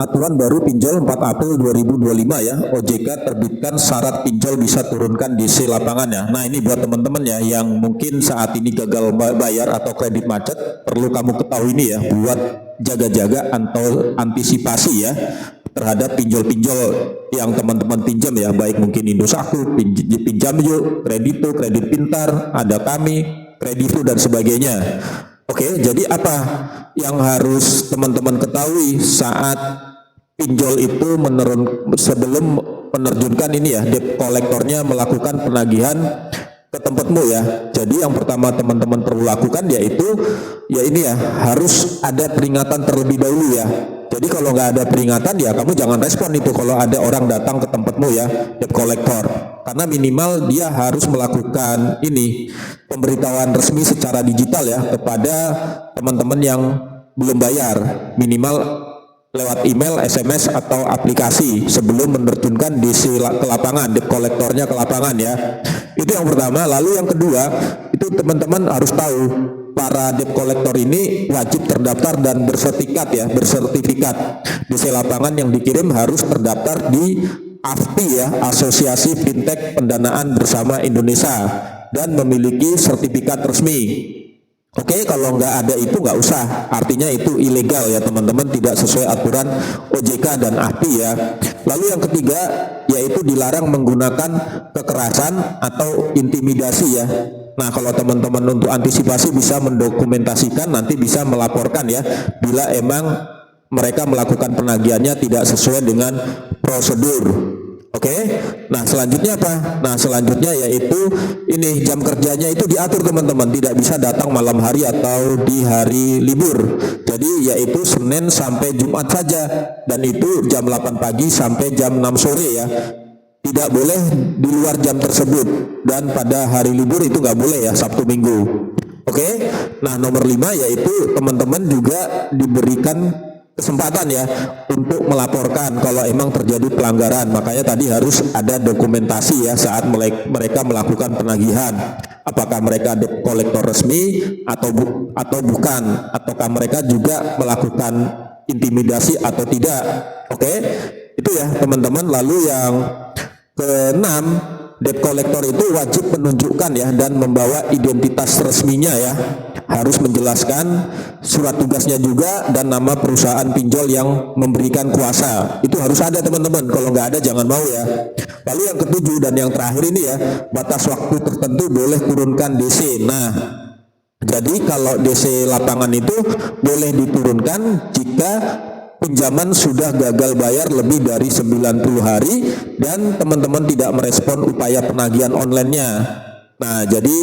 Aturan baru pinjol 4 April 2025 ya, OJK terbitkan syarat pinjol bisa turunkan DC lapangan ya. Nah ini buat teman-teman ya yang mungkin saat ini gagal bayar atau kredit macet, perlu kamu ketahui ini ya, buat jaga-jaga atau antisipasi ya terhadap pinjol-pinjol yang teman-teman pinjam ya, baik mungkin Indosat, pinjam yuk, kredito, kredit pintar, ada kami, kredito dan sebagainya. Oke, jadi apa yang harus teman-teman ketahui saat pinjol itu sebelum menerjunkan ini ya, debt kolektornya melakukan penagihan ke tempatmu ya. Jadi yang pertama teman-teman perlu lakukan yaitu ya ini ya, harus ada peringatan terlebih dahulu ya. Jadi kalau nggak ada peringatan ya kamu jangan respon itu kalau ada orang datang ke tempatmu ya, debt collector. Karena minimal dia harus melakukan ini pemberitahuan resmi secara digital ya kepada teman-teman yang belum bayar, minimal lewat email, SMS atau aplikasi sebelum menerjunkan DC ke lapangan, debt kolektornya ke lapangan ya. Itu yang pertama. Lalu yang kedua, itu teman-teman harus tahu para debt kolektor ini wajib terdaftar dan bersertifikat ya, bersertifikat. DC lapangan yang dikirim harus terdaftar di AFPI ya, Asosiasi Fintech Pendanaan Bersama Indonesia, dan memiliki sertifikat resmi. Oke, kalau nggak ada itu nggak usah, artinya itu ilegal ya teman-teman, tidak sesuai aturan OJK dan AFPI ya. Lalu yang ketiga yaitu dilarang menggunakan kekerasan atau intimidasi ya. Nah kalau teman-teman untuk antisipasi bisa mendokumentasikan, nanti bisa melaporkan ya bila emang mereka melakukan penagihannya tidak sesuai dengan prosedur. Oke, nah selanjutnya apa? Nah selanjutnya yaitu ini jam kerjanya itu diatur teman-teman, tidak bisa datang malam hari atau di hari libur. Jadi yaitu Senin sampai Jumat saja, dan itu jam 8 pagi sampai jam 6 sore ya. Tidak boleh di luar jam tersebut, dan pada hari libur itu nggak boleh ya, Sabtu Minggu. Oke, nah nomor 5 yaitu teman-teman juga diberikan kesempatan ya untuk melaporkan kalau emang terjadi pelanggaran. Makanya tadi harus ada dokumentasi ya saat mereka melakukan penagihan, apakah mereka debt kolektor resmi atau bukan, ataukah mereka juga melakukan intimidasi atau tidak. Oke, itu ya teman-teman. Lalu yang keenam, debt kolektor itu wajib menunjukkan ya dan membawa identitas resminya ya, harus menjelaskan surat tugasnya juga dan nama perusahaan pinjol yang memberikan kuasa. Itu harus ada teman-teman, kalau nggak ada jangan mau ya. Lalu yang ketujuh dan yang terakhir ini ya, batas waktu tertentu boleh turunkan DC. Nah jadi kalau DC lapangan itu boleh diturunkan jika pinjaman sudah gagal bayar lebih dari 90 hari dan teman-teman tidak merespon upaya penagihan online-nya. Nah jadi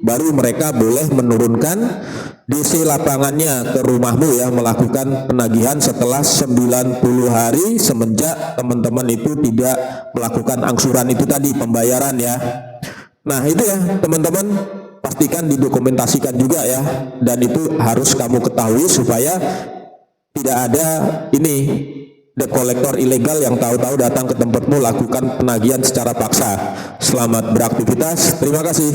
baru mereka boleh menurunkan DC lapangannya ke rumahmu ya, melakukan penagihan setelah 90 hari semenjak teman-teman itu tidak melakukan angsuran itu tadi, pembayaran ya. Nah itu ya teman-teman, pastikan didokumentasikan juga ya, dan itu harus kamu ketahui supaya tidak ada ini debt kolektor ilegal yang tahu-tahu datang ke tempatmu lakukan penagihan secara paksa. Selamat beraktivitas, terima kasih.